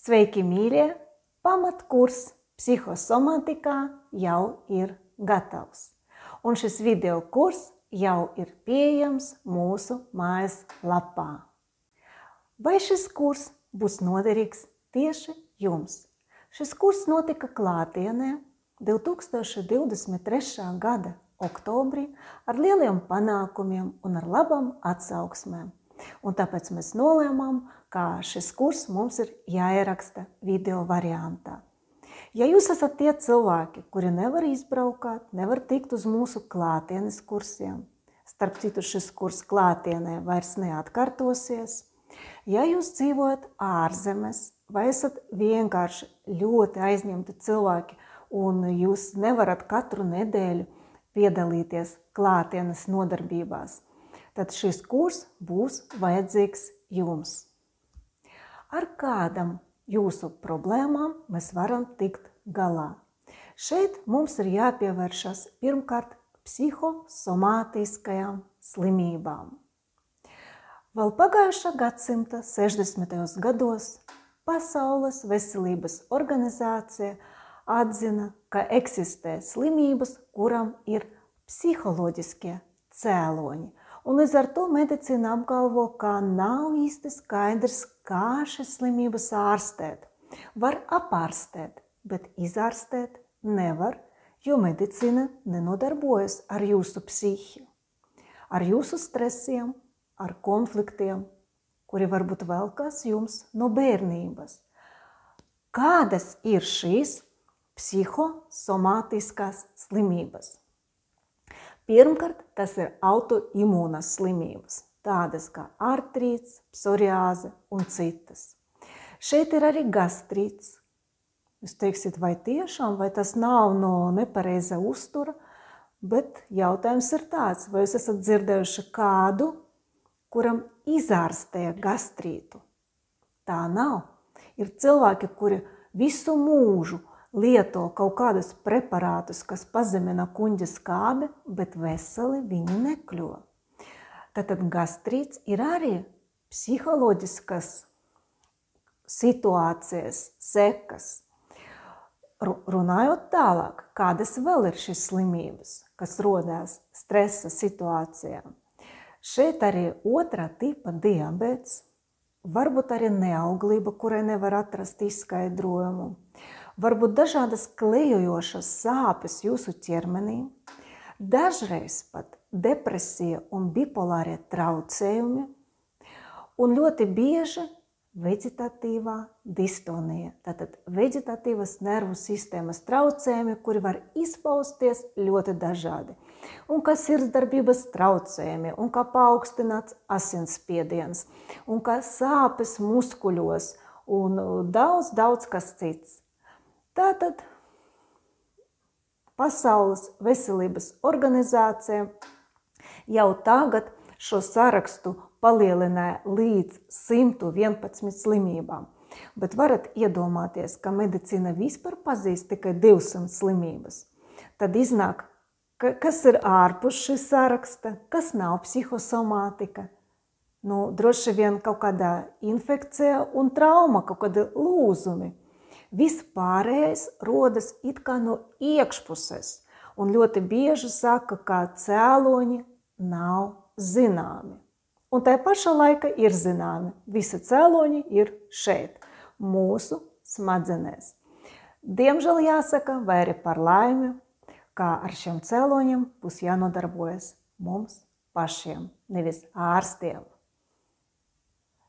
Sveiki, mīļie! Pamatkurs psihosomatikā jau ir gatavs. Un šis video kurs jau ir pieejams mūsu mājas lapā. Vai šis kurs būs noderīgs tieši jums? Šis kurs notika klātienē 2023. gada oktobrī ar lieliem panākumiem un ar labām atsauksmēm. Un tāpēc mēs nolēmām, ka šis kurs mums ir jāieraksta video variantā. Ja jūs esat tie cilvēki, kuri nevar izbraukāt, nevar tikt uz mūsu klātienes kursiem, starp citu šis kurs klātienē vairs neatkartosies, ja jūs dzīvojat ārzemes vai esat vienkārši ļoti aizņemti cilvēki un jūs nevarat katru nedēļu piedalīties klātienes nodarbībās, tad šis kurs būs vajadzīgs jums. Ar kādam jūsu problēmām mēs varam tikt galā? Šeit mums ir jāpievēršas pirmkārt psihosomātiskajām slimībām. Vēl pagājušā gadsimta 60. gados Pasaules veselības organizācija atzina, ka eksistē slimības, kuram ir psiholoģiskie cēloņi. Un līdz ar to medicīna apgalvo, ka nav īsti skaidrs, kā šīs slimības ārstēt. Var apārstēt, bet izārstēt nevar, jo medicīna nenodarbojas ar jūsu psihi, ar jūsu stresiem, ar konfliktiem, kuri varbūt velkās jums no bērnības. Kādas ir šīs psihosomātiskās slimības? Pirmkārt, tas ir autoimūnas slimības, tādas kā artrīts, psoriāze un citas. Šeit ir arī gastrīts. Jūs teiksiet, vai tiešām, vai tas nav no nepareiza uztura, bet jautājums ir tāds, vai jūs esat dzirdējuši kādu, kuram izārstēja gastrītu? Tā nav. Ir cilvēki, kuri visu mūžu lieto kaut kādus preparātus, kas pazemina kuņģa skābi, bet veseli viņi nekļuva. Tātad gastrīts ir arī psiholoģiskas situācijas sekas. Runājot tālāk, kādas vēl ir šīs slimības, kas rodās stresa situācijā? Šeit arī otrā tipa diabets, varbūt arī neauglība, kurai nevar atrast izskaidrojumu. Varbūt dažādas klejojošas sāpes jūsu ķermenī, dažreiz pat depresija un bipolārie traucējumi un ļoti bieži vegetatīvā distonija, tātad vegetatīvas nervu sistēmas traucējumi, kuri var izpausties ļoti dažādi. Un kā sirdsdarbības traucējumi, un kā paaugstināts asinsspiediens, un kā sāpes muskuļos un daudz kas cits. Tātad Pasaules veselības organizācija jau tagad šo sarakstu palielināja līdz 111 slimībām. Bet varat iedomāties, ka medicīna vispār pazīst tikai 200 slimības. Tad iznāk, kas ir ārpus šī saraksta, kas nav psihosomātika. Droši vien kaut kādā infekcija un trauma, kaut kādi lūzumi. Vispārējais rodas it kā no iekšpuses, un ļoti bieži saka, ka cēloņi nav zināmi. Un tajā pašā laika ir zināmi. Visi cēloņi ir šeit, mūsu smadzenēs. Diemžēl jāsaka, vai arī par laimi, ka ar šiem cēloņiem būs jānodarbojas mums pašiem, nevis ārstiem.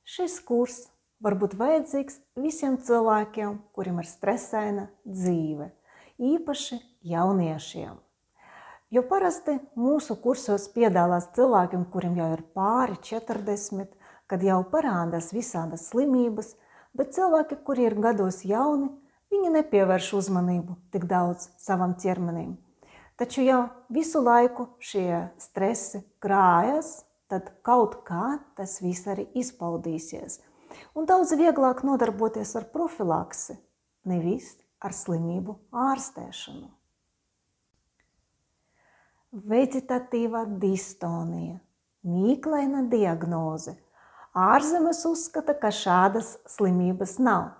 Šis kurs var būt vajadzīgs visiem cilvēkiem, kuriem ir stresaina dzīve, īpaši jauniešiem. Jo parasti mūsu kursos piedalās cilvēkiem, kuriem jau ir pāri 40, kad jau parādās visādas slimības, bet cilvēki, kuri ir gados jauni, viņi nepievērš uzmanību tik daudz savam ķermenim. Taču jau visu laiku šie stresi krājas, tad kaut kā tas viss arī izpaudīsies. Un daudz vieglāk nodarboties ar profilaksi, nevis ar slimību ārstēšanu. Vegetatīvā distonija, mīklaina diagnoze. Ārzemes uzskata, ka šādas slimības nav.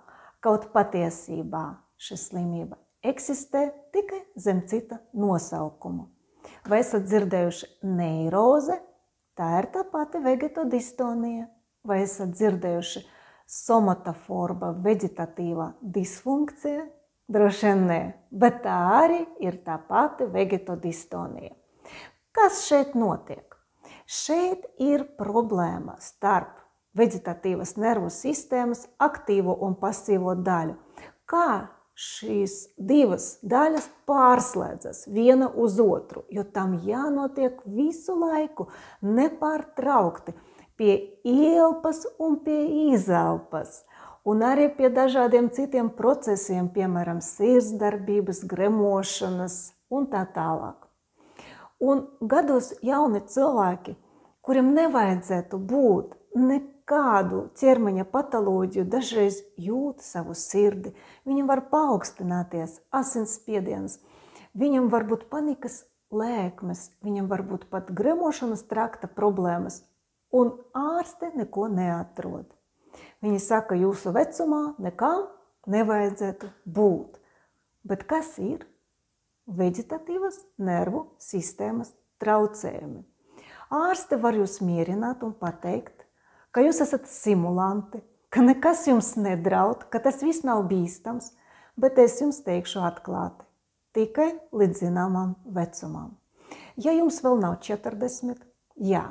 Kaut patiesībā šī slimība eksistē tikai zem cita nosaukuma. Vai esat dzirdējuši neiroze? Tā ir tā pati vegetodistonija. Vai esat dzirdējuši somatoforma vegetatīvā disfunkcija? Droši vien nē, bet tā arī ir tā pati vegetodistonija. Kas šeit notiek? Šeit ir problēma starp vegetatīvas nervu sistēmas aktīvo un pasīvo daļu. Kā šīs divas daļas pārslēdzas viena uz otru, jo tam jānotiek visu laiku, nepārtraukti, pie ielpas un pie izelpas, un arī pie dažādiem citiem procesiem, piemēram, sirdsdarbības, gremošanas un tā tālāk. Un gados jauni cilvēki, kuriem nevajadzētu būt nekādu ķermeņa patoloģiju, dažreiz jūt savu sirdi, viņam var paaugstināties asinsspiediens, viņam var būt panikas lēkmes, viņam var būt pat gremošanas trakta problēmas, un ārste neko neatrod. Viņi saka, jūsu vecumā nekām nevajadzētu būt. Bet kas ir? Vegetatīvas nervu sistēmas traucējumi. Ārste var jūs mierināt un pateikt, ka jūs esat simulanti, ka nekas jums nedraud, ka tas viss nav bīstams, bet es jums teikšu atklāti, tikai līdz zināmam vecumam. Ja jums vēl nav 40, jā,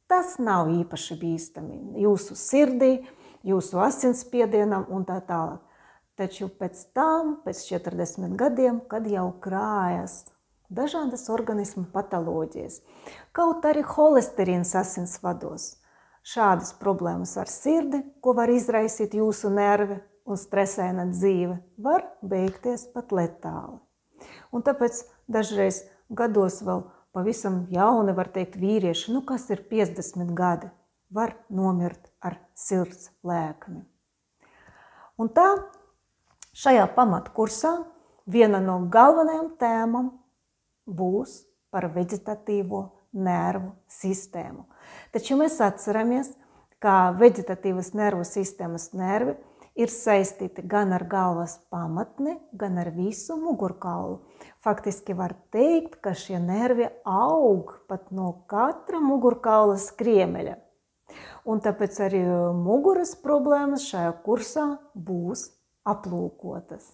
tas nav īpaši bīstami jūsu sirdī, jūsu asinsspiedienam un tā tālāk. Taču pēc tam, pēc 40 gadiem, kad jau krājas dažādas organismu patoloģijas, kaut arī holesterīns asinsvados, šādas problēmas ar sirdi, ko var izraisīt jūsu nervi un stresaina dzīve, var beigties pat letāli. Un tāpēc dažreiz gados vēl pavisam jauni, var teikt, vīrieši, kas ir 50 gadi, var nomirt ar sirds lēkmi. Un tā, šajā pamatkursā viena no galvenajām tēmām būs par vegetatīvo nervu sistēmu. Taču mēs atceramies, ka vegetatīvas nervu sistēmas nervi ir saistīti gan ar galvas pamatni, gan ar visu mugurkaulu. Faktiski var teikt, ka šie nervi aug pat no katra mugurkaula skriemeļa. Un tāpēc arī muguras problēmas šajā kursā būs aplūkotas.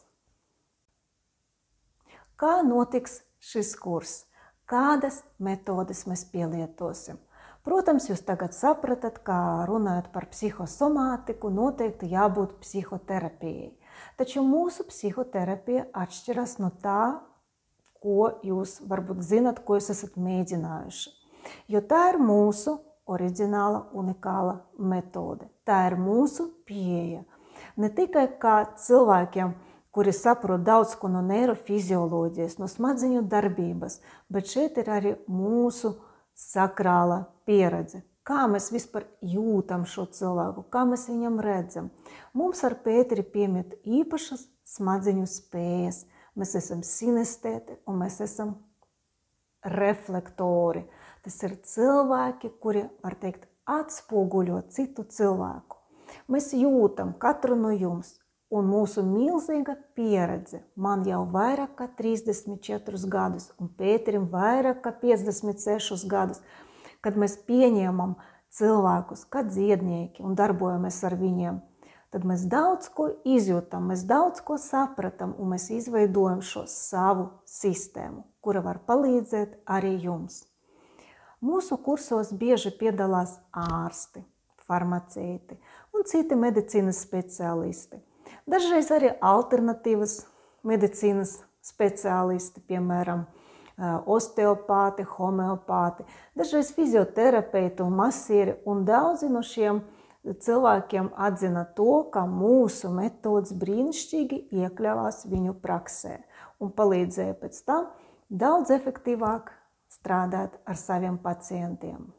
Kā notiks šis kurs? Kādas metodes mēs pielietosim? Protams, jūs tagad sapratat, ka runājot par psihosomātiku, noteikti jābūt psihoterapijai. Taču mūsu psihoterapija atšķiras no tā, ko jūs varbūt zinat, ko jūs esat mēģinājuši. Jo tā ir mūsu oriģināla, unikāla metode. Tā ir mūsu pieeja. Ne tikai kā cilvēkiem, kuri saprot daudz ko no neirofizioloģijas, no smadzeņu darbības, bet šeit ir arī mūsu sakrāla pieredze. Kā mēs vispār jūtam šo cilvēku, kā mēs viņam redzam. Mums ar Pēteri piemīt īpašas smadzeņu spējas. Mēs esam sinestēti un mēs esam reflektori. Tas ir cilvēki, kuri, var teikt, atspoguļo citu cilvēku. Mēs jūtam katru no jums, un mūsu milzīga pieredze, man jau vairāk kā 34 gadus, un Pēterim vairāk kā 56 gadus, kad mēs pieņemam cilvēkus kā dziednieki un darbojamies ar viņiem, tad mēs daudz ko izjūtam, mēs daudz ko sapratam, un mēs izveidojam šo savu sistēmu, kura var palīdzēt arī jums. Mūsu kursos bieži piedalās ārsti, farmaceiti un citi medicīnas speciālisti. Dažreiz arī alternatīvas medicīnas speciālisti, piemēram, osteopāti, homeopāti, dažreiz fizioterapeiti un masieri, un daudzi no šiem cilvēkiem atzina to, ka mūsu metodas brīnišķīgi iekļāvās viņu praksē un palīdzēja pēc tam daudz efektīvāk strādāt ar saviem pacientiem.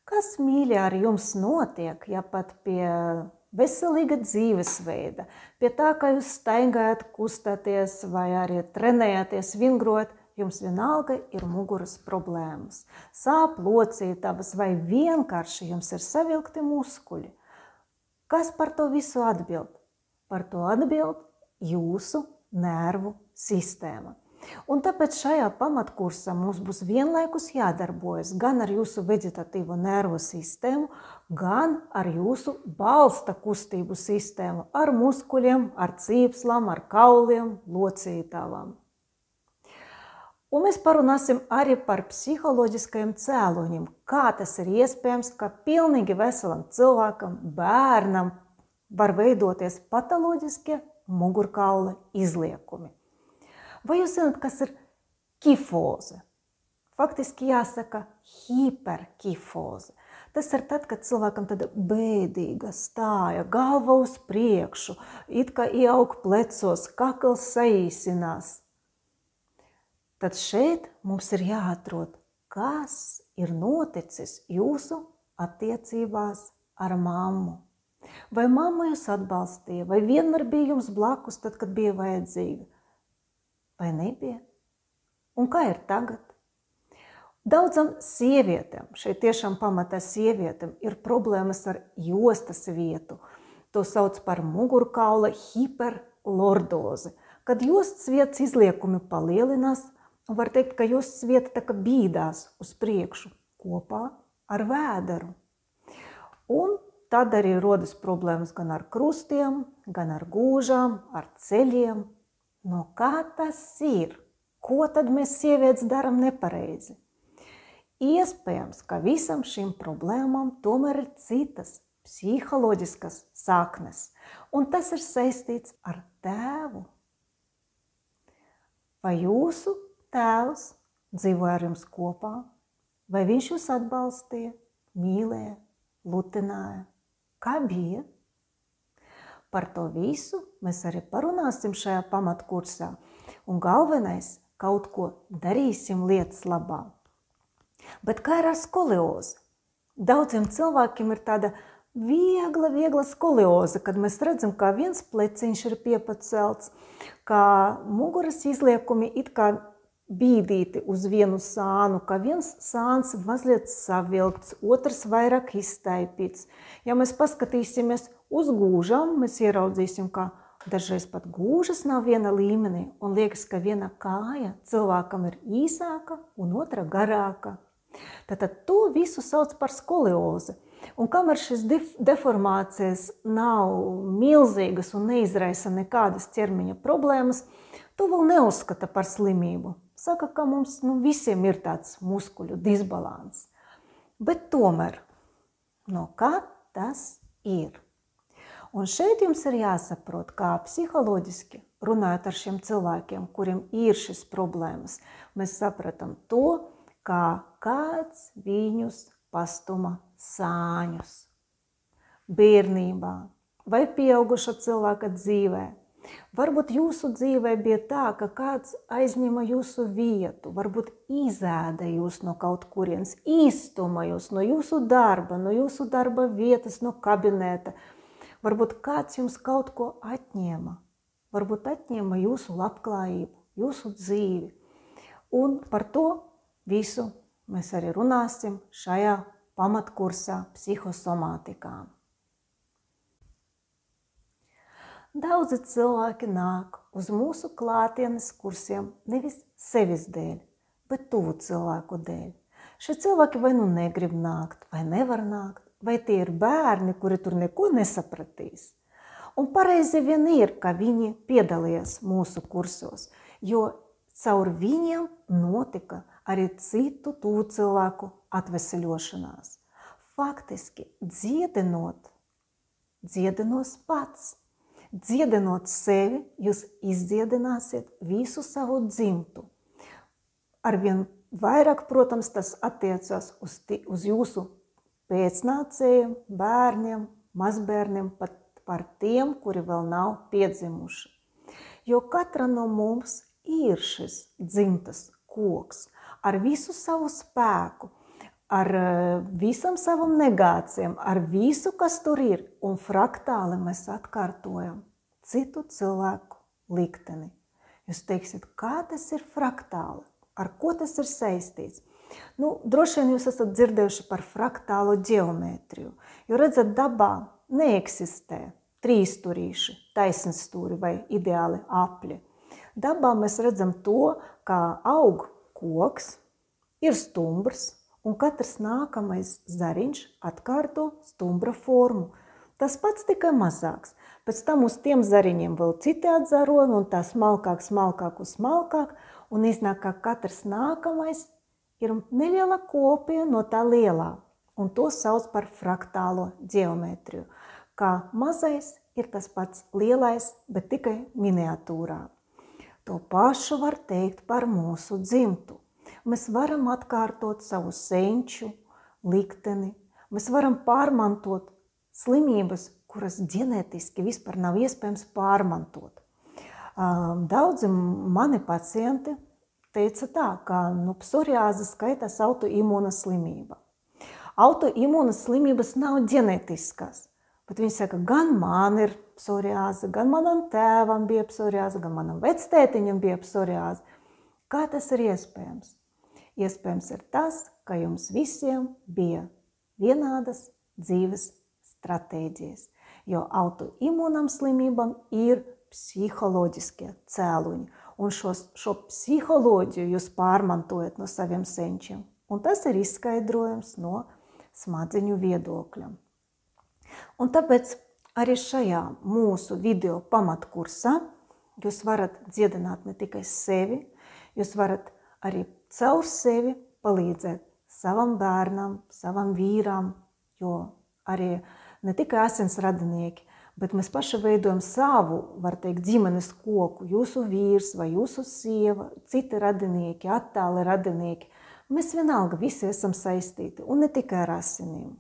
Kas, mīļie, ar jums notiek, ja pat pie veselīga dzīvesveida, pie tā, ka jūs staigājat, kustaties vai arī trenējāties, vingrojat, jums vienalga ir muguras problēmas, sāp locītavas vai vienkārši jums ir savilkti muskuļi? Kas par to visu atbild? Par to atbild jūsu nervu sistēma. Un tāpēc šajā pamatkursā mums būs vienlaikus jādarbojas gan ar jūsu vegetatīvo nervu sistēmu, gan ar jūsu balsta kustību sistēmu, ar muskuļiem, ar cīpslām, ar kauliem, locītavām. Un mēs parunāsim arī par psiholoģiskajiem cēloņiem, kā tas ir iespējams, ka pilnīgi veselam cilvēkam, bērnam var veidoties patoloģiskie mugurkaula izliekumi. Vai jūs zināt, kas ir kifoze? Faktiski jāsaka hiperkifoze. Tas ir tad, kad cilvēkam tāda bēdīga stāja, galva uz priekšu, it kā ieaug plecos, kakls saīsinās. Tad šeit mums ir jāatrod, kas ir noticis jūsu attiecībās ar mammu. Vai mamma jūs atbalstīja, vai vienmēr bija jums blakus tad, kad bija vajadzīga? Vai nebija? Un kā ir tagad? Daudzam sievietēm, šeit tiešām pamatā sievietēm, ir problēmas ar jostas vietu. To sauc par mugurkaula hiperlordozi. Kad jostas vietas izliekumi palielinās, var teikt, ka jostas vieta tā kā bīdās uz priekšu kopā ar vēderu. Un tad arī rodas problēmas gan ar krustiem, gan ar gūžām, ar ceļiem. No kā tas ir? Ko tad mēs sievietes daram nepareizi? Iespējams, ka visam šīm problēmām tomēr ir citas psiholoģiskas saknes, un tas ir saistīts ar tēvu. Vai jūsu tēvs dzīvoja ar jums kopā? Vai viņš jūs atbalstīja, mīlēja, lutināja? Kā bija? Par to visu mēs arī parunāsim šajā pamatkursā. Un galvenais, kaut ko darīsim lietas labā. Bet kā ir ar skoliozi? Daudziem cilvēkiem ir tāda viegla skolioze, kad mēs redzam, kā viens pleciņš ir piepacelts, kā muguras izliekumi it kā bīdīti uz vienu sānu, ka viens sāns mazliet savilkts, otrs vairāk iztaipīts. Ja mēs paskatīsimies uz gūžām, mēs ieraudzīsim, ka dažreiz pat gūžas nav viena līmenī, un liekas, ka viena kāja cilvēkam ir īsāka un otra garāka. Tātad to visu sauc par skoliozi. Un kamēr šīs deformācijas nav milzīgas un neizraisa nekādas ķermeņa problēmas, to vēl neuzskata par slimību. Saka, ka mums visiem ir tāds muskuļu disbalans. Bet tomēr, no kā tas ir? Un šeit jums ir jāsaprot, kā psiholoģiski, runājot ar šiem cilvēkiem, kuriem ir šis problēmas, mēs sapratam to, kā kāds viņus pastuma sāņus bērnībā vai pieauguša cilvēka dzīvē. Varbūt jūsu dzīvē bija tā, ka kāds aizņēma jūsu vietu, varbūt izēda jūs no kaut kurienes, izstuma jūs no jūsu darba vietas, no kabineta. Varbūt kāds jums kaut ko atņēma, varbūt atņēma jūsu labklājību, jūsu dzīvi. Un par to visu mēs arī runāsim šajā pamatkursā psihosomātikā. Daudzi cilvēki nāk uz mūsu klātienes kursiem nevis sevis dēļ, bet tuvu cilvēku dēļ. Šie cilvēki vai nu negrib nākt, vai nevar nākt, vai tie ir bērni, kuri tur neko nesapratīs. Un pareizi vien ir, ka viņi piedalījās mūsu kursos, jo caur viņiem notika arī citu tuvu cilvēku atveseļošanās. Faktiski, dziedinos pats. Dziedinot sevi, jūs izdziedināsiet visu savu dzimtu. Arvien vairāk, protams, tas attiecas uz jūsu pēcnācējiem, bērniem, mazbērniem, pat par tiem, kuri vēl nav piedzimuši. Jo katra no mums ir šis dzimtas koks ar visu savu spēku, ar visam savam negācijam, ar visu, kas tur ir, un fraktāli mēs atkārtojam citu cilvēku likteni. Jūs teiksiet, kā tas ir fraktāli? Ar ko tas ir saistīts? Droši vien jūs esat dzirdējuši par fraktālo ģeometriju, jo redzat, dabā neeksistē trīsstūrīši, taisnstūri vai ideāli apli. Dabā mēs redzam to, kā aug koks, ir stumbrs, un katrs nākamais zariņš atkārto stumbra formu. Tas pats tikai mazāks. Pēc tam uz tiem zariņiem vēl citi atzarojumi, un tā smalkāk, un iznāk, ka katrs nākamais ir neliela kopija no tā lielā, un to sauc par fraktālo ģeometriju, kā mazais ir tas pats lielais, bet tikai miniatūrā. To pašu var teikt par mūsu dzimtu. Mēs varam atkārtot savu senču likteni, mēs varam pārmantot slimības, kuras ģenētiski vispār nav iespējams pārmantot. Daudzi mani pacienti teica tā, ka psoriāze skaitās autoimūna slimība. Autoimūnas slimības nav ģenētiskas, bet viņi saka, gan man ir psoriāze, gan manam tēvam bija psoriāze, gan manam vectētiņam bija psoriāze. Kā tas ir iespējams? Iespējams ir tas, ka jums visiem bija vienādas dzīves stratēģijas, jo autoimūnam slimībam ir psiholoģiskie cēloņi, un šo psiholoģiju jūs pārmantojat no saviem senčiem, un tas ir izskaidrojums no smadzeņu viedokļa. Un tāpēc arī šajā mūsu video pamatkursā jūs varat dziedināt ne tikai sevi, jūs varat arī caur sevi palīdzēt savam bērnam, savam vīram, jo arī ne tikai asins radinieki, bet mēs paši veidojam savu, var teikt, ģimenes koku, jūsu vīrs vai jūsu sieva, citi radinieki, attāli radinieki. Mēs vienalga visi esam saistīti, un ne tikai ar asinīm.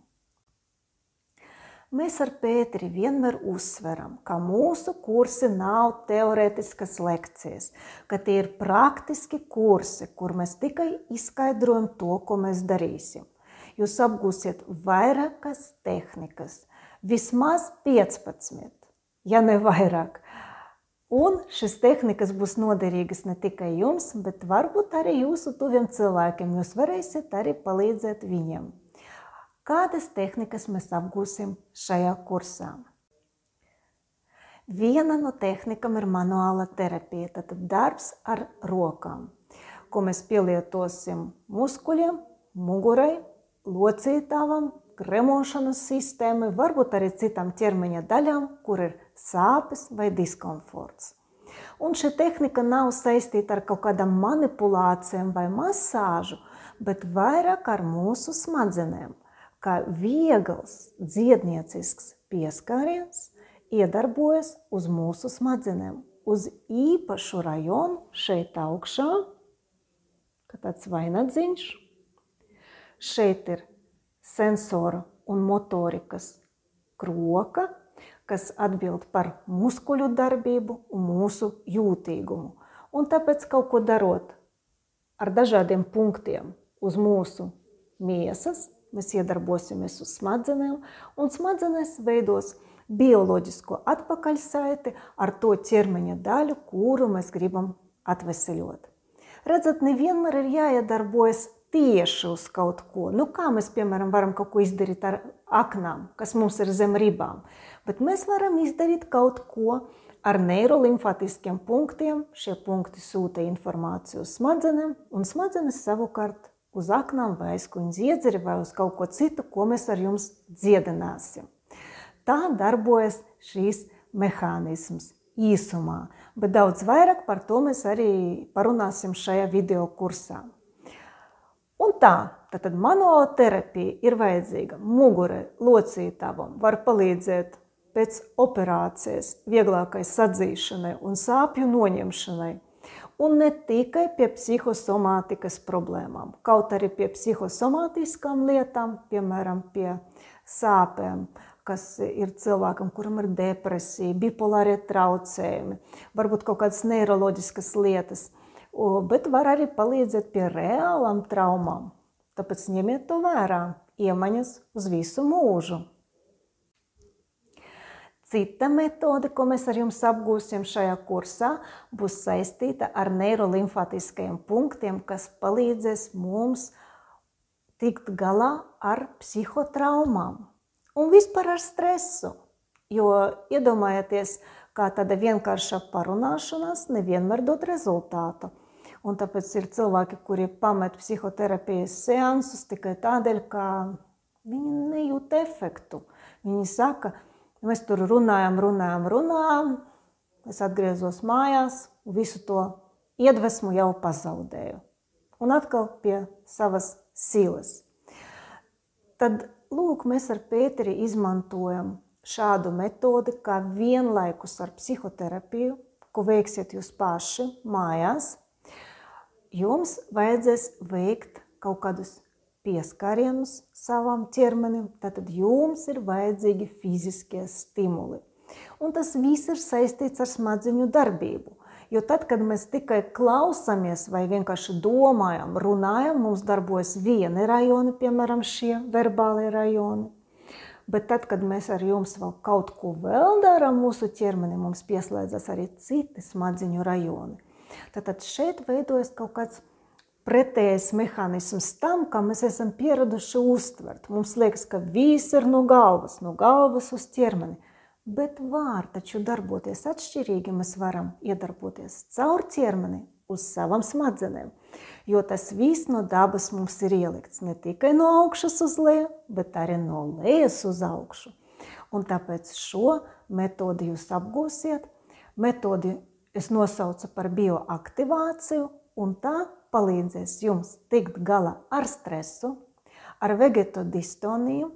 Mēs ar Pēteri vienmēr uzsveram, ka mūsu kursi nav teorētiskas lekcijas, ka tie ir praktiski kursi, kur mēs tikai izskaidrojam to, ko mēs darīsim. Jūs apgūsiet vairākas tehnikas, vismaz 15, ja ne vairāk. Un šis tehnikas būs noderīgas ne tikai jums, bet varbūt arī jūsu tuviem cilvēkiem. Jūs varēsiet arī palīdzēt viņiem. Kādas tehnikas mēs apgūsim šajā kursā? Viena no tehnikām ir manuāla terapija, tātad darbs ar rokām, ko mēs pielietosim muskuļiem, mugurai, locītavam, gremošanas sistēmai, varbūt arī citām ķermeņa daļām, kur ir sāpes vai diskomforts. Un šī tehnika nav saistīta ar kaut kādām manipulācijām vai masāžu, bet vairāk ar mūsu smadzenēm, kā viegls dziedniecisks pieskāriens iedarbojas uz mūsu smadzenēm, uz īpašu rajonu šeit augšā, kā tāds vainagdziņš. Šeit ir sensora un motorikas kroka, kas atbild par muskuļu darbību un mūsu jūtīgumu. Un tāpēc kaut ko darot ar dažādiem punktiem uz mūsu miesas, mēs iedarbosimies uz smadzenēm, un smadzenes veidos bioloģisko atpakaļsaiti ar to ķermeņa daļu, kuru mēs gribam atveseļot. Redzat, nevienmēr ir jāiedarbojas tieši uz kaut ko. Kā mēs, piemēram, varam kaut ko izdarīt ar aknām, kas mums ir zem ribām, bet mēs varam izdarīt kaut ko ar neirolimfatiskiem punktiem. Šie punkti sūta informāciju uz smadzenēm, un smadzenes savukārt uz aknām vai aizkuņu dziedzeri vai uz kaut ko citu, ko mēs ar jums dziedināsim. Tā darbojas šīs mehānisms īsumā, bet daudz vairāk par to mēs arī parunāsim šajā video kursā. Un tātad manuāla terapija ir vajadzīga mugurai, locītavam, var palīdzēt pēc operācijas vieglākai sadzīšanai un sāpju noņemšanai. Un ne tikai pie psihosomātikas problēmām, kaut arī pie psihosomātiskām lietām, piemēram, pie sāpēm, kas ir cilvēkam, kuram ir depresija, bipolārie traucējumi, varbūt kaut kādas neiroloģiskas lietas, bet var arī palīdzēt pie reālām traumām. Tāpēc ņemiet to vērā, iemaņas uz visu mūžu. Cita metode, ko mēs ar jums apgūsim šajā kursā, būs saistīta ar neirolimfatiskajiem punktiem, kas palīdzēs mums tikt galā ar psihotraumām un vispār ar stresu. Jo iedomājieties, kā tāda vienkārša parunāšanās nevienmēr dod rezultātu. Un tāpēc ir cilvēki, kuri pamet psihoterapijas seansus tikai tādēļ, ka viņi nejūt efektu. Viņi saka, mēs tur runājam, es atgriezos mājās, visu to iedvesmu jau pazaudēju. Un atkal pie savas silas. Tad, lūk, mēs ar Pēteri izmantojam šādu metodi, kā vienlaikus ar psihoterapiju, ko veiksiet jūs paši mājās. Jums vajadzēs veikt kaut kādus pieskārienus savam ķermenim, tātad jums ir vajadzīgi fiziskie stimuli. Un tas viss ir saistīts ar smadzeņu darbību. Jo tad, kad mēs tikai klausamies vai vienkārši domājam, runājam, mums darbojas vieni rajoni, piemēram, šie verbālie rajoni. Bet tad, kad mēs ar jums vēl kaut ko vēl darām mūsu ķermeni, mums pieslēdzas arī citi smadziņu rajoni. Tātad šeit veidojas kaut kāds pretējs mehānisms tam, kā mēs esam pieraduši uztvert. Mums liekas, ka viss ir no galvas uz ķermeni. Bet var taču darboties atšķirīgi, mēs varam iedarboties caur ķermeni uz savam smadzenēm, jo tas viss no dabas mums ir ielikts ne tikai no augšas uz leju, bet arī no lejas uz augšu. Un tāpēc šo metodi jūs apgūsiet. Metodi es nosaucu par bioaktivāciju, un tā palīdzēs jums tikt galā ar stresu, ar vegetodistoniju,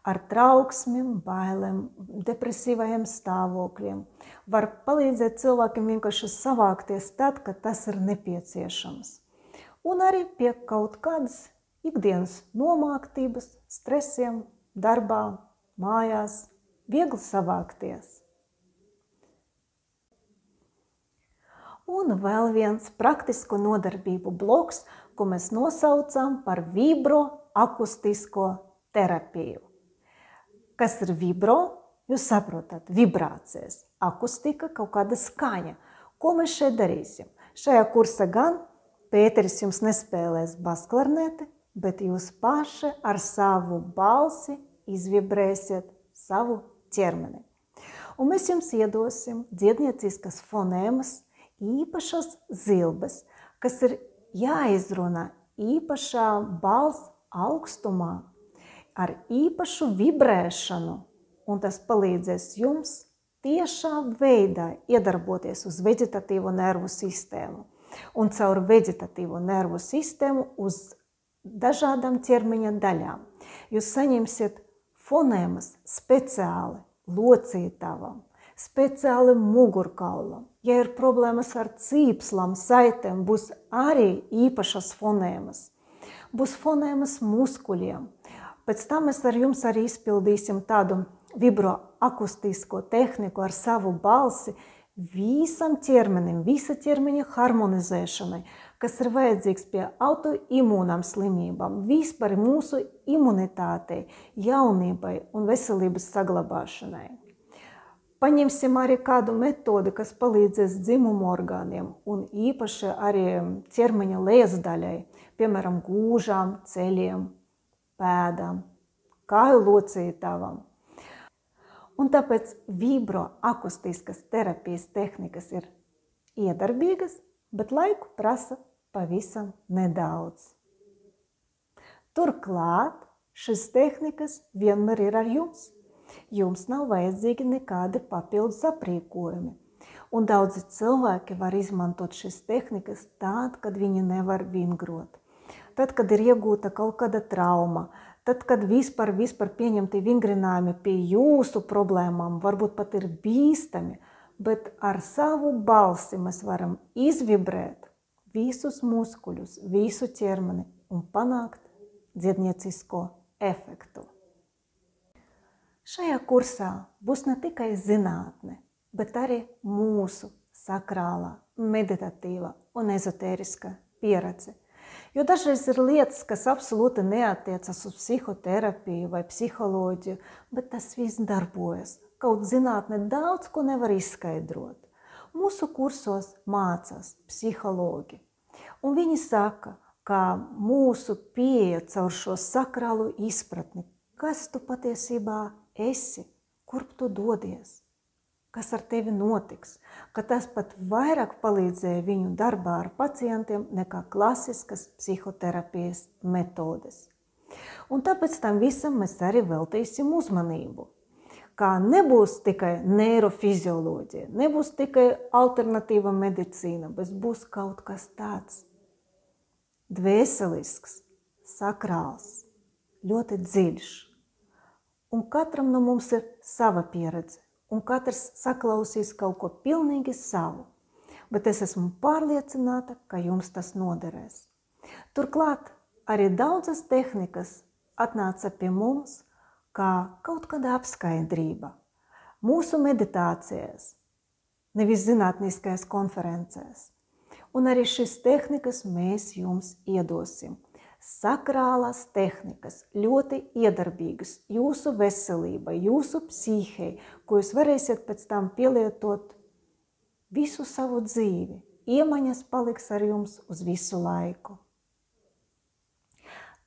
ar trauksmiem, bailēm, depresīvajiem stāvokļiem. Var palīdzēt cilvēkiem vienkārši savākties tad, kad tas ir nepieciešams. Un arī pie kaut kādas ikdienas nomāktības, stresiem, darbā, mājās, viegli savākties. Un vēl viens praktisko nodarbību bloks, ko mēs nosaucam par vibroakustisko terapiju. Kas ir vibro? Jūs saprotat, vibrācijas, akustika, kaut kāda skaņa. Ko mēs šeit darīsim? Šajā kursā gan Pēteris jums nespēlēs basklarneti, bet jūs paši ar savu balsi izvibrēsiet savu ķermeni. Un mēs jums iedosim dziednieciskas fonēmas, īpašas zilbes, kas ir jāizrunā īpašā balss augstumā, ar īpašu vibrēšanu, un tas palīdzēs jums tiešā veidā iedarboties uz veģetatīvo nervu sistēmu. Un caur veģetatīvo nervu sistēmu uz dažādām ķermeņa daļām. Jūs saņemsiet fonēmas speciāli locītavam, speciāli mugurkaulam. Ja ir problēmas ar cīpslam, saitēm, būs arī īpašas fonēmas. Būs fonēmas muskuļiem. Pēc tam mēs ar jums arī izpildīsim tādu vibroakustisko tehniku ar savu balsi visam ķermenim, visa ķermeņa harmonizēšanai, kas ir vajadzīgs pie autoimūnām slimībām, vispār mūsu imunitātei, jaunībai un veselības saglabāšanai. Paņemsim arī kādu metodi, kas palīdzēs dzimumu orgāniem un īpaši arī ķermeņa lejas daļai, piemēram, gūžām, ceļiem, pēdām, kāju locītavam. Un tāpēc vibroakustiskas terapijas tehnikas ir iedarbīgas, bet laiku prasa pavisam nedaudz. Turklāt šis tehnikas vienmēr ir ar jums. Jums nav vajadzīgi nekādi papildus aprīkojumi. Un daudzi cilvēki var izmantot šīs tehnikas tad, kad viņi nevar vingrot. Tad, kad ir iegūta kaut kāda trauma, tad, kad vispār pieņemti vingrinājumi pie jūsu problēmām, varbūt pat ir bīstami, bet ar savu balsi mēs varam izvibrēt visus muskuļus, visu ķermeni un panākt dziedniecisko efektu. Šajā kursā būs ne tikai zinātne, bet arī mūsu sakrālā, meditatīva un ezotēriska pieredze. Jo dažreiz ir lietas, kas absolūti neatiecas uz psihoterapiju vai psiholoģiju, bet tas viss darbojas. Kaut zinātne daudz ko nevar izskaidrot. Mūsu kursos mācās psihologi. Un viņi saka, ka mūsu pieeja caur šo sakrālu izpratni, kas tu patiesībā esi, kurp tu dodies, kas ar tevi notiks, ka tas pat vairāk palīdzēja viņu darbā ar pacientiem nekā klasiskas psihoterapijas metodes. Un tāpēc tam visam mēs arī veltīsim uzmanību. Kā nebūs tikai neirofizioloģija, nebūs tikai alternatīva medicīna, bet būs kaut kas tāds dvēselisks, sakrāls, ļoti dziļš. Un katram no mums ir sava pieredze, un katrs saklausīs kaut ko pilnīgi savu. Bet es esmu pārliecināta, ka jums tas noderēs. Turklāt arī daudzas tehnikas atnāca pie mums kā kaut kāda apskaidrība. Mūsu meditācijās, nevis zinātniskajās konferencēs. Un arī šīs tehnikas mēs jums iedosim. Sakrālās tehnikas, ļoti iedarbīgas jūsu veselībai, jūsu psihei, ko jūs varēsiet pēc tam pielietot visu savu dzīvi. Iemaņas paliks ar jums uz visu laiku.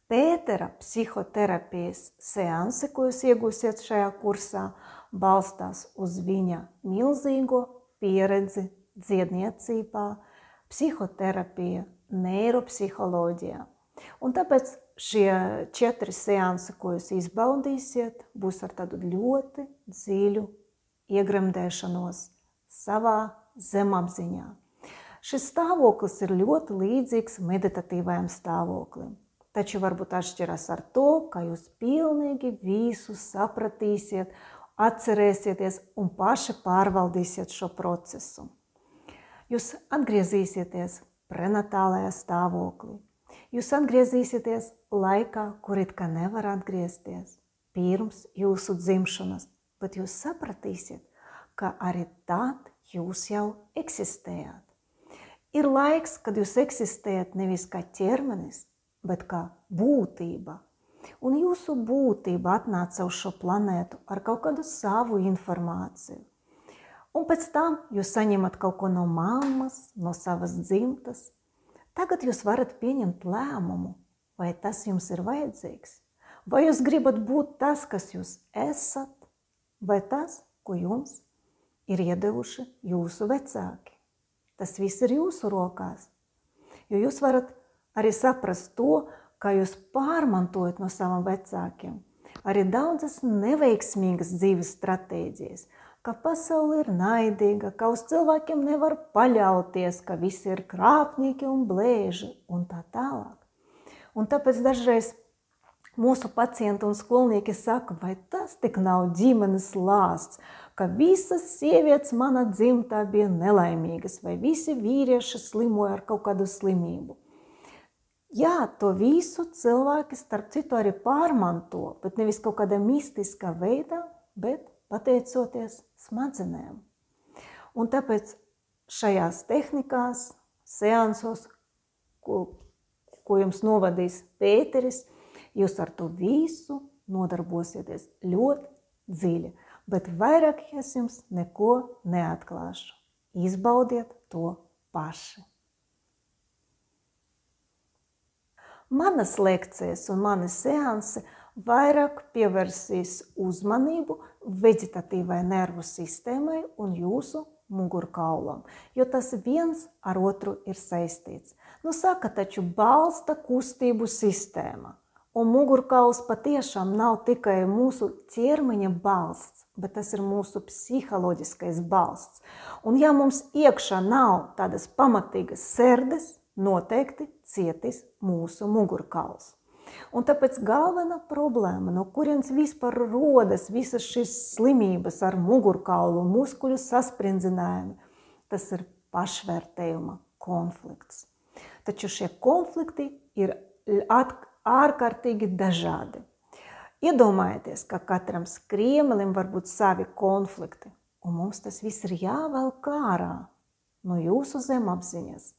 Pētera psihoterapijas seanse, ko jūs iegūsiet šajā kursā, balstās uz viņa milzīgo pieredzi dziedniecībā, psihoterapija, neiropsiholoģijā. Un tāpēc šie 4 seansi, ko jūs izbaudīsiet, būs ar tādu ļoti dziļu iegremdēšanos savā zemapziņā. Šis stāvoklis ir ļoti līdzīgs meditatīvajam stāvoklim. Taču varbūt atšķiras ar to, ka jūs pilnīgi visu sapratīsiet, atcerēsieties un paši pārvaldīsiet šo procesu. Jūs atgriezīsieties prenatālajā stāvoklī. Jūs atgriezīsieties laikā, kur it kā nevar atgriezties, pirms jūsu dzimšanas, bet jūs sapratīsiet, ka arī tad jūs jau eksistējāt. Ir laiks, kad jūs eksistējat nevis kā ķermenis, bet kā būtība. Un jūsu būtība atnāca uz šo planētu ar kaut kādu savu informāciju. Un pēc tam jūs saņemat kaut ko no mammas, no savas dzimtas. Tagad jūs varat pieņemt lēmumu, vai tas jums ir vajadzīgs. Vai jūs gribat būt tas, kas jūs esat, vai tas, ko jums ir iedevuši jūsu vecāki. Tas viss ir jūsu rokās, jo jūs varat arī saprast to, kā jūs pārmantojat no saviem vecākiem. Arī daudzas neveiksmīgas dzīves stratēģijas, ka pasaule ir naidīga, ka uz cilvēkiem nevar paļauties, ka visi ir krāpnieki un blēži un tā tālāk. Un tāpēc dažreiz mūsu pacienti un skolnieki saka, vai tas tik nav ģimenes lāsts, ka visas sievietes mana dzimtā bija nelaimīgas, vai visi vīrieši slimoja ar kaut kādu slimību. Jā, to visu cilvēki starp citu arī pārmanto, bet nevis kaut kādā mistiskā veidā, bet pateicoties smadzenēm. Un tāpēc šajās tehnikās, seansos, ko jums novadīs Pēteris, jūs ar to visu nodarbosieties ļoti dziļi, bet vairāk es jums neko neatklāšu. Izbaudiet to paši. Manas lekcijas un mani seansi vairāk pievērsīs uzmanību vegetatīvai nervu sistēmai un jūsu mugurkaulam, jo tas viens ar otru ir saistīts. Saka taču balsta kustību sistēma, un mugurkauls patiešām nav tikai mūsu ķermeņa balsts, bet tas ir mūsu psiholoģiskais balsts. Un ja mums iekšā nav tādas pamatīgas sērdes, noteikti cietīs mūsu mugurkauls. Un tāpēc galvenā problēma, no kurienes vispār rodas visas šīs slimības ar mugurkaulu, muskuļu sasprindzinājumu, tas ir pašvērtējuma konflikts. Taču šie konflikti ir ārkārtīgi dažādi. Iedomājieties, ka katram skriemelim var būt savi konflikti, un mums tas viss ir jāvelk ārā no jūsu zemapziņas.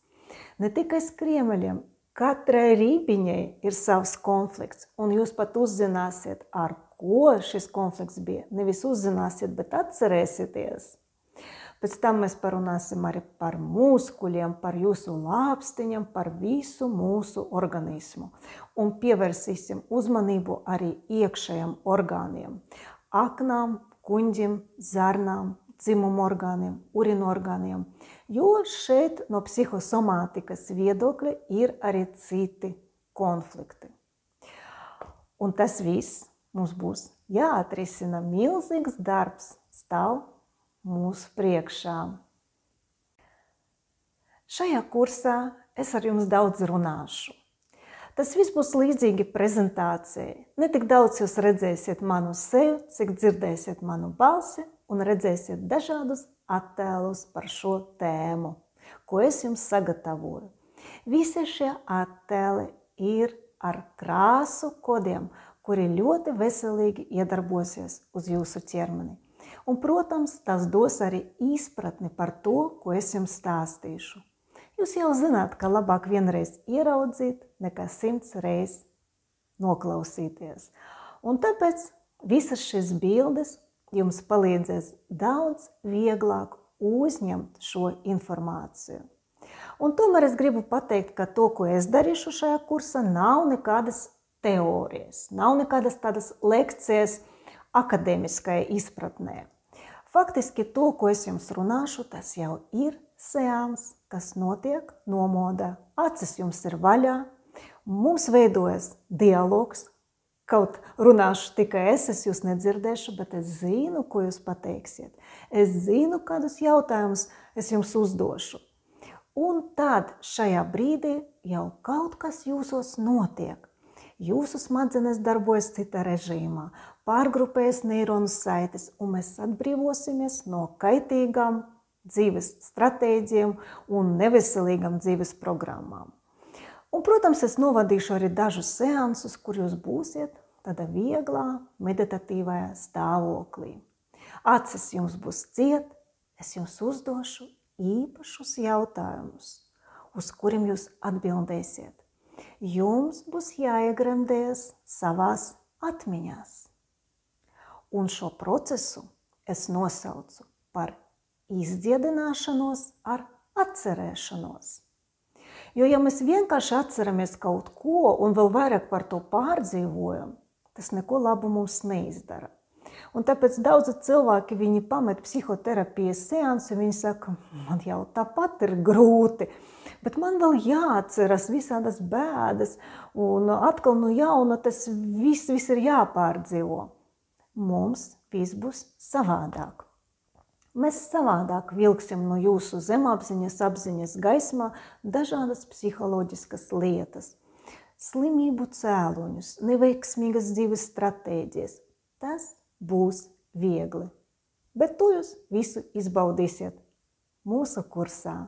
Ne tikai skriemeļiem, katrai rīpiņai ir savs konflikts, un jūs pat uzzināsiet, ar ko šis konflikts bija. Nevis uzzināsiet, bet atcerēsieties. Pēc tam mēs parunāsim arī par muskuļiem, par jūsu lāpstiņiem, par visu mūsu organismu. Un pievērsīsim uzmanību arī iekšējiem orgāniem, aknām, kuņģim, zarnām, dzimumu orgāniem, urinu orgāniem, jo šeit no psihosomātikas viedokļa ir arī citi konflikti. Un tas viss mums būs jāatrisina, milzīgs darbs stāv mūsu priekšā. Šajā kursā es ar jums daudz runāšu. Tas viss būs līdzīgi prezentācijai. Ne tik daudz jūs redzēsiet manu seju, cik dzirdēsiet manu balsi un redzēsiet dažādus attēlus par šo tēmu, ko es jums sagatavoju. Visi šie attēli ir ar krāsu kodiem, kuri ļoti veselīgi iedarbosies uz jūsu ķermeni. Un, protams, tas dos arī izpratni par to, ko es jums stāstīšu. Jūs jau zināt, ka labāk vienreiz ieraudzīt, nekā 100 reiz noklausīties. Un tāpēc visas šīs bildes jums palīdzēs daudz vieglāk uzņemt šo informāciju. Un tomēr es gribu pateikt, ka to, ko es darīšu šajā kursā, nav nekādas teorijas, nav nekādas tādas lekcijas akadēmiskajā izpratnē. Faktiski to, ko es jums runāšu, tas jau ir seans, kas notiek nomodā. Acis jums ir vaļā, mums veidojas dialogs, kaut runāšu tikai es jūs nedzirdēšu, bet es zinu, ko jūs pateiksiet. Es zinu, kādus jautājumus es jums uzdošu. Un tad šajā brīdī jau kaut kas jūsos notiek. Jūsu smadzenes darbojas cita režīmā, pārgrupējas neironu saites, un mēs atbrīvosimies no kaitīgām dzīves stratēģiem un neveselīgām dzīves programmām. Un, protams, es novadīšu arī dažus seansus, kur jūs būsiet tādā vieglā, meditatīvajā stāvoklī. Acis jums būs ciet, es jums uzdošu īpašus jautājumus, uz kuriem jūs atbildēsiet. Jums būs jāiegremdējas savās atmiņās. Un šo procesu es nosaucu par izdziedināšanos ar atcerēšanos. Jo, ja mēs vienkārši atceramies kaut ko un vēl vairāk par to pārdzīvojam, tas neko labu mums neizdara. Un tāpēc daudzi cilvēki, viņi pamet psihoterapijas seansu, viņi saka, man jau tāpat ir grūti, bet man vēl jāatceras visādas bēdas, un atkal no jauna tas viss ir jāpārdzīvo. Mums viss būs savādāk. Mēs savādāk vilksim no jūsu zemapziņas, apziņas gaismā dažādas psiholoģiskas lietas, slimību cēloņus, neveiksmīgas dzīves stratēģijas. Tas būs viegli, bet to jūs visu izbaudīsiet mūsu kursā.